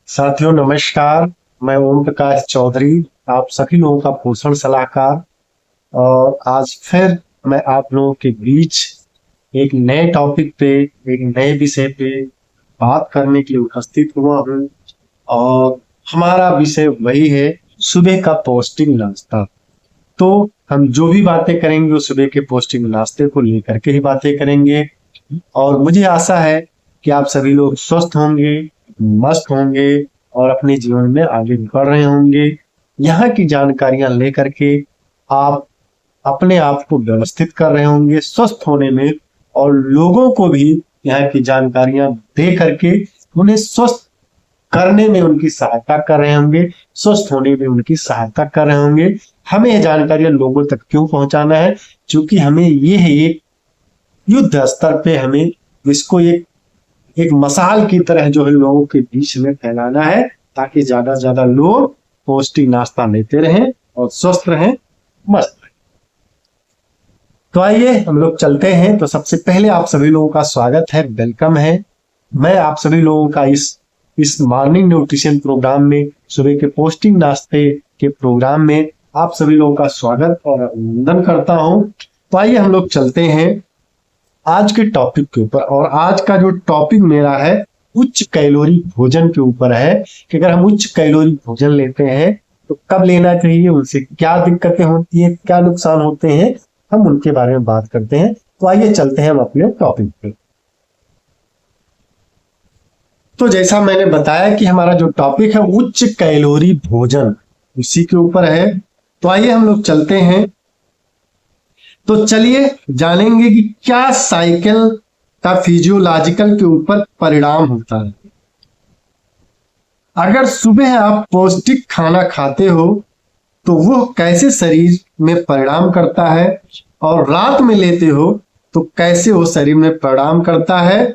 साथियों नमस्कार। मैं ओम प्रकाश चौधरी, आप सभी लोगों का पोषण सलाहकार। और आज फिर मैं आप लोगों के बीच एक नए टॉपिक पे, एक नए विषय पे बात करने के लिए उपस्थित हुआ हूँ। और हमारा विषय वही है, सुबह का पौष्टिक नाश्ता। तो हम जो भी बातें करेंगे वो सुबह के पौष्टिक नाश्ते को लेकर के ही बातें करेंगे। और मुझे आशा है कि आप सभी लोग स्वस्थ होंगे, मस्त होंगे और अपने जीवन में आगे बढ़ रहे होंगे। यहाँ की जानकारियां लेकर के आप अपने आप को व्यवस्थित कर रहे होंगे स्वस्थ होने में, और लोगों को भी यहाँ की जानकारियां दे करके उन्हें स्वस्थ करने में उनकी सहायता कर रहे होंगे, स्वस्थ होने में उनकी सहायता कर रहे होंगे। हमें ये जानकारियां लोगों तक क्यों पहुंचाना है? क्योंकि हमें ये है एक युद्ध स्तर पे हमें इसको एक मसाल की तरह जो है लोगों के बीच में फैलाना है, ताकि ज्यादा से ज्यादा लोग पौष्टिक नाश्ता लेते रहें और स्वस्थ रहें, मस्त रहें। तो आइए हम लोग चलते हैं। तो सबसे पहले आप सभी लोगों का स्वागत है, वेलकम है। मैं आप सभी लोगों का इस मॉर्निंग न्यूट्रिशन प्रोग्राम में, सुबह के पौष्टिक नाश्ते के प्रोग्राम में आप सभी लोगों का स्वागत और अभिनंदन करता हूं। तो आइए हम लोग चलते हैं आज के टॉपिक के ऊपर। और आज का जो टॉपिक मेरा है उच्च कैलोरी भोजन के ऊपर है, कि अगर हम उच्च कैलोरी भोजन लेते हैं तो कब लेना चाहिए, उनसे क्या दिक्कतें होती है, क्या नुकसान होते हैं, हम उनके बारे में बात करते हैं। तो आइए चलते हैं हम अपने टॉपिक पे। तो जैसा मैंने बताया कि हमारा जो टॉपिक है उच्च कैलोरी भोजन, उसी के ऊपर है। तो आइए हम लोग चलते हैं। तो चलिए जानेंगे कि क्या साइकिल का फिजियोलॉजिकल के ऊपर परिणाम होता है। अगर सुबह आप पौष्टिक खाना खाते हो तो वो कैसे शरीर में परिणाम करता है, और रात में लेते हो तो कैसे वो शरीर में परिणाम करता है।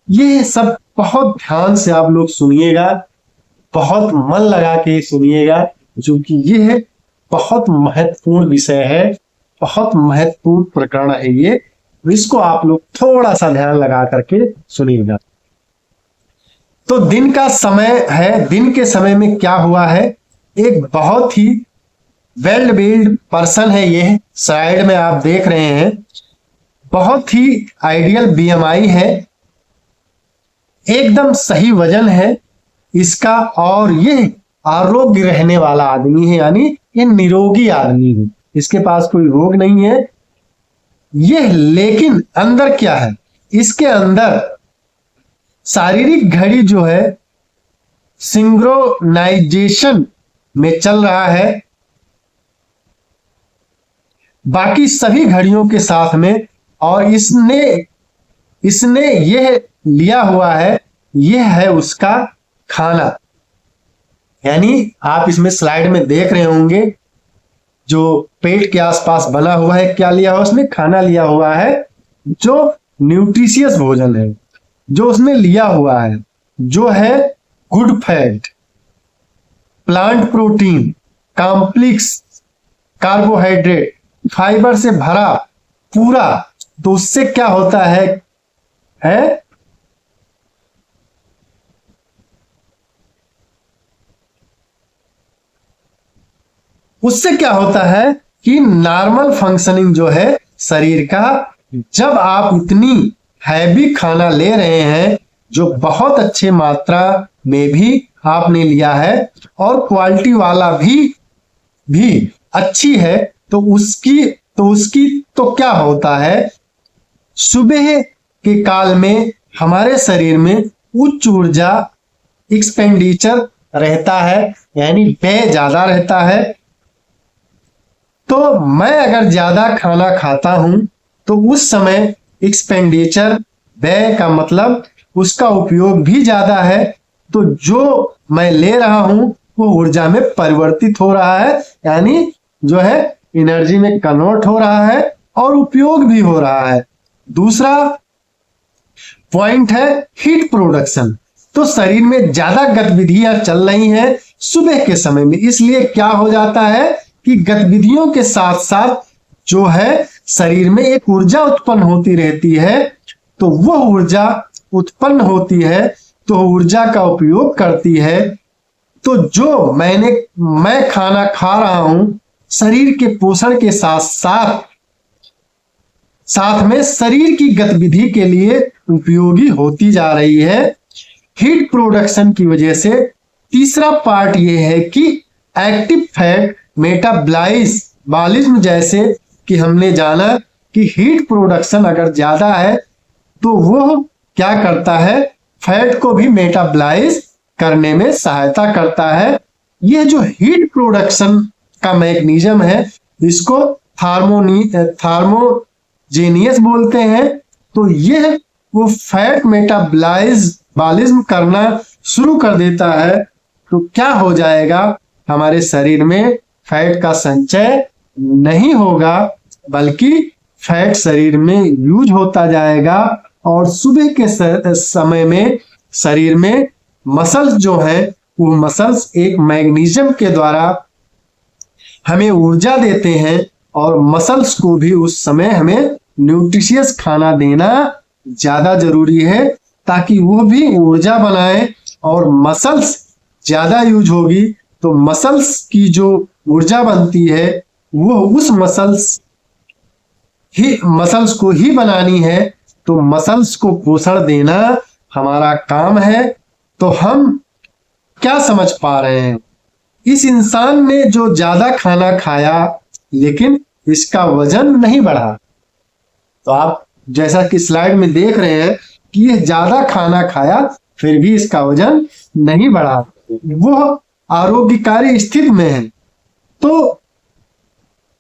ये सब बहुत ध्यान से आप लोग सुनिएगा, बहुत मन लगा के सुनिएगा, क्योंकि ये है बहुत महत्वपूर्ण विषय है, बहुत महत्वपूर्ण प्रकरण है ये। इसको आप लोग थोड़ा सा ध्यान लगा करके सुनिएगा। तो दिन का समय है, दिन के समय में क्या हुआ है, एक बहुत ही वेल बिल्ड पर्सन है, ये साइड में आप देख रहे हैं, बहुत ही आइडियल बीएमआई है, एकदम सही वजन है इसका, और ये आरोग्य रहने वाला आदमी है, यानी ये निरोगी आदमी है, इसके पास कोई रोग नहीं है ये। लेकिन अंदर क्या है, इसके अंदर शारीरिक घड़ी जो है सिंक्रोनाइजेशन में चल रहा है बाकी सभी घड़ियों के साथ में, और इसने यह लिया हुआ है, यह है उसका खाना। यानी आप इसमें स्लाइड में देख रहे होंगे जो पेट के आसपास बना हुआ है, क्या लिया हुआ, उसने खाना लिया हुआ है, जो न्यूट्रिशियस भोजन है जो उसने लिया हुआ है, जो है good fat, plant protein, complex carbohydrate, fibre से भरा पूरा। तो उससे क्या होता है उससे क्या होता है कि नॉर्मल फंक्शनिंग जो है शरीर का, जब आप इतनी हैवी खाना ले रहे हैं जो बहुत अच्छे मात्रा में भी आपने लिया है और क्वालिटी वाला भी अच्छी है, तो उसकी तो क्या होता है, सुबह के काल में हमारे शरीर में उच्च ऊर्जा एक्सपेंडिचर रहता है, यानी व्यय ज्यादा रहता है। तो मैं अगर ज्यादा खाना खाता हूं तो उस समय एक्सपेंडिचर, व्यय का मतलब उसका उपयोग भी ज्यादा है, तो जो मैं ले रहा हूं वो ऊर्जा में परिवर्तित हो रहा है, यानी जो है एनर्जी में कन्वर्ट हो रहा है और उपयोग भी हो रहा है। दूसरा पॉइंट है हीट प्रोडक्शन। तो शरीर में ज्यादा गतिविधियां चल रही हैं सुबह के समय में, इसलिए क्या हो जाता है कि गतिविधियों के साथ साथ जो है शरीर में एक ऊर्जा उत्पन्न होती रहती है। तो वो ऊर्जा उत्पन्न होती है तो ऊर्जा का उपयोग करती है। तो जो मैं खाना खा रहा हूं, शरीर के पोषण के साथ साथ में शरीर की गतिविधि के लिए उपयोगी होती जा रही है। हीट प्रोडक्शन की वजह से तीसरा पार्ट ये है कि एक्टिव फैट मेटाबॉलिज्म, जैसे कि हमने जाना कि हीट प्रोडक्शन अगर ज्यादा है तो वो क्या करता है, फैट को भी मेटाबॉलाइज करने में सहायता करता है। यह जो हीट प्रोडक्शन का मैकेनिज्म है, इसको थार्मोजेनियस बोलते हैं। तो यह वो फैट मेटाबॉलिज्म करना शुरू कर देता है, तो क्या हो जाएगा, हमारे शरीर में फैट का संचय नहीं होगा, बल्कि फैट शरीर में यूज होता जाएगा। और सुबह के समय में शरीर में मसल्स जो है, वो मसल्स एक मैग्नीशियम के द्वारा हमें ऊर्जा देते हैं, और मसल्स को भी उस समय हमें न्यूट्रिशियस खाना देना ज्यादा जरूरी है, ताकि वो भी ऊर्जा बनाए। और मसल्स ज्यादा यूज होगी तो मसल्स की जो ऊर्जा बनती है वो उस मसल्स को ही बनानी है। तो मसल्स को पोषण देना हमारा काम है। तो हम क्या समझ पा रहे हैं, इस इंसान ने जो ज्यादा खाना खाया लेकिन इसका वजन नहीं बढ़ा। तो आप जैसा कि स्लाइड में देख रहे हैं कि ये ज्यादा खाना खाया फिर भी इसका वजन नहीं बढ़ा, वो आरोग्यकारी स्थिति में है। तो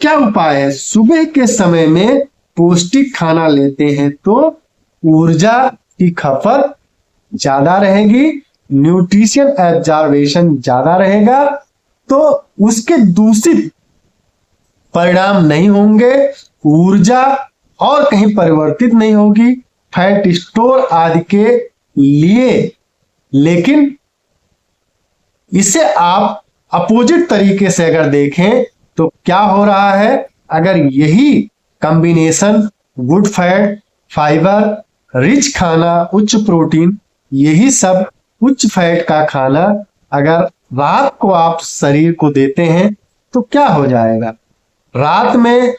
क्या उपाय है, सुबह के समय में पौष्टिक खाना लेते हैं तो ऊर्जा की खपत ज्यादा रहेगी, न्यूट्रिशन एब्जॉर्बेशन ज्यादा रहेगा, तो उसके दूषित परिणाम नहीं होंगे, ऊर्जा और कहीं परिवर्तित नहीं होगी फैट स्टोर आदि के लिए। लेकिन इसे आप अपोजिट तरीके से अगर देखें तो क्या हो रहा है, अगर यही combination good fat, fibre, rich खाना, उच्च प्रोटीन, यही सब उच्च फैट का खाना अगर रात को आप शरीर को देते हैं तो क्या हो जाएगा, रात में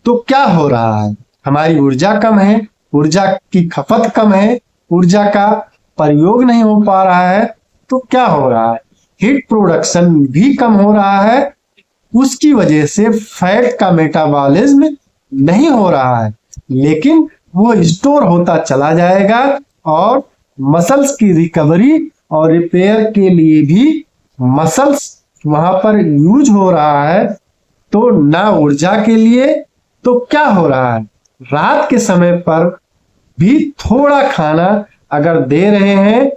तो क्या हो रहा है, हमारी ऊर्जा कम है, ऊर्जा की खपत कम है, ऊर्जा का प्रयोग नहीं हो पा रहा है। तो क्या हो रहा है, हीट प्रोडक्शन भी कम हो रहा है, उसकी वजह से फैट का मेटाबॉलिज्म नहीं हो रहा है, लेकिन वो स्टोर होता चला जाएगा और मसल्स की रिकवरी और रिपेयर के लिए भी मसल्स वहां पर यूज हो रहा है। तो ना ऊर्जा के लिए, तो क्या हो रहा है, रात के समय पर भी थोड़ा खाना अगर दे रहे हैं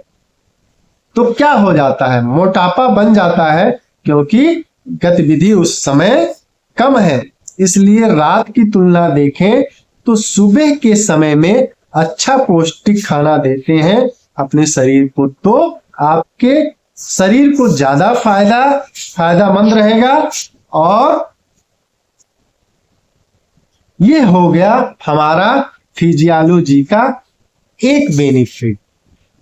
तो क्या हो जाता है, मोटापा बन जाता है, क्योंकि गतिविधि उस समय कम है। इसलिए रात की तुलना देखें तो सुबह के समय में अच्छा पौष्टिक खाना देते हैं अपने शरीर को, तो आपके शरीर को ज्यादा फायदामंद रहेगा। और ये हो गया हमारा फिजियोलॉजी का एक बेनिफिट,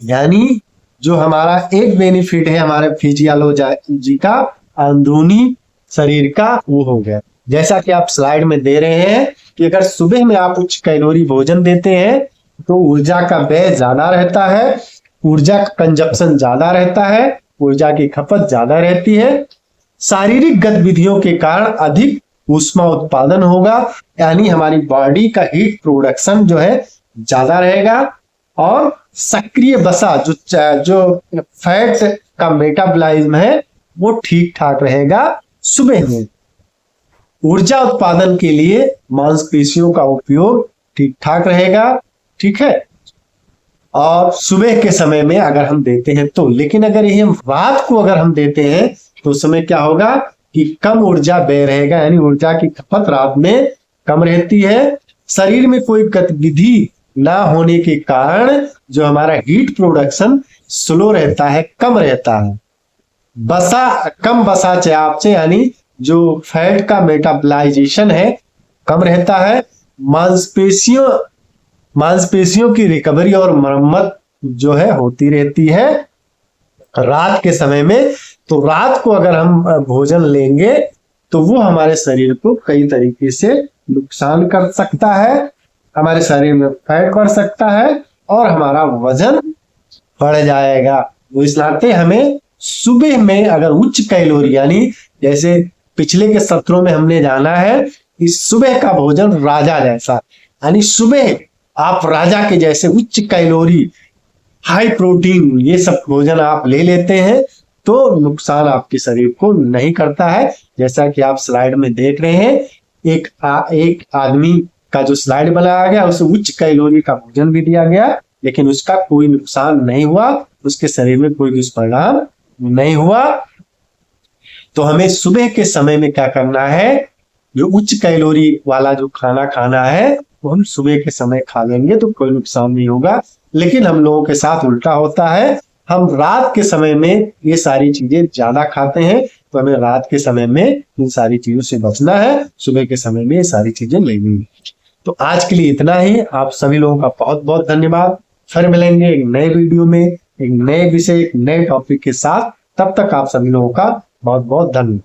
यानी जो हमारा एक बेनिफिट है हमारे फिजियोलॉजी का, अंदरूनी शरीर का, वो हो गया। जैसा कि आप स्लाइड में दे रहे हैं कि अगर सुबह में आप उच्च कैलोरी भोजन देते हैं तो ऊर्जा का व्यय ज्यादा रहता है, ऊर्जा का कंजप्शन ज्यादा रहता है, ऊर्जा की खपत ज्यादा रहती है, शारीरिक गतिविधियों के कारण अधिक ऊष्मा उत्पादन होगा, यानी हमारी बॉडी का हीट प्रोडक्शन जो है ज्यादा रहेगा, और सक्रिय वसा जो फैट का मेटाबॉलिज्म है वो ठीक ठाक रहेगा सुबह में। ऊर्जा उत्पादन के लिए मांसपेशियों का उपयोग ठीक ठाक रहेगा, ठीक है, और सुबह के समय में अगर हम देते हैं तो। लेकिन अगर ये रात को अगर हम देते हैं तो उस समय क्या होगा कि कम ऊर्जा व्यय रहेगा, यानी ऊर्जा की खपत रात में कम रहती है, शरीर में कोई गतिविधि ना होने के कारण जो हमारा हीट प्रोडक्शन स्लो रहता है, कम रहता है, कम वसा चयापचय यानी जो फैट का मेटाबॉलाइजेशन है कम रहता है, मांसपेशियों की रिकवरी और मरम्मत जो है होती रहती है रात के समय में। तो रात को अगर हम भोजन लेंगे तो वो हमारे शरीर को कई तरीके से नुकसान कर सकता है, हमारे शरीर में फैट बढ़ सकता है और हमारा वजन बढ़ जाएगा। तो इस नाते हमें सुबह में अगर उच्च कैलोरी, यानी जैसे पिछले के सत्रों में हमने जाना है, इस सुबह का भोजन राजा जैसा, यानी सुबह आप राजा के जैसे उच्च कैलोरी, हाई प्रोटीन ये सब भोजन आप ले लेते हैं तो नुकसान आपके शरीर को नहीं करता है। जैसा कि आप स्लाइड में देख रहे हैं, एक आदमी का जो स्लाइड बनाया गया उसे उच्च कैलोरी का भोजन भी दिया गया, लेकिन उसका कोई नुकसान नहीं हुआ, उसके शरीर में कोई दुष्परिणाम नहीं हुआ। तो हमें सुबह के समय में क्या करना है, जो उच्च कैलोरी वाला जो खाना खाना है वो हम सुबह के समय खा लेंगे तो कोई नुकसान नहीं होगा। लेकिन हम लोगों के साथ उल्टा होता है, हम रात के समय में ये सारी चीजें ज्यादा खाते हैं, तो हमें रात के समय में इन सारी चीजों से बचना है, सुबह के समय में ये सारी चीजें लेनी है। तो आज के लिए इतना ही। आप सभी लोगों का बहुत बहुत धन्यवाद। फिर मिलेंगे एक नए वीडियो में, एक नए विषय, एक नए टॉपिक के साथ। तब तक आप सभी लोगों का बहुत बहुत धन्यवाद।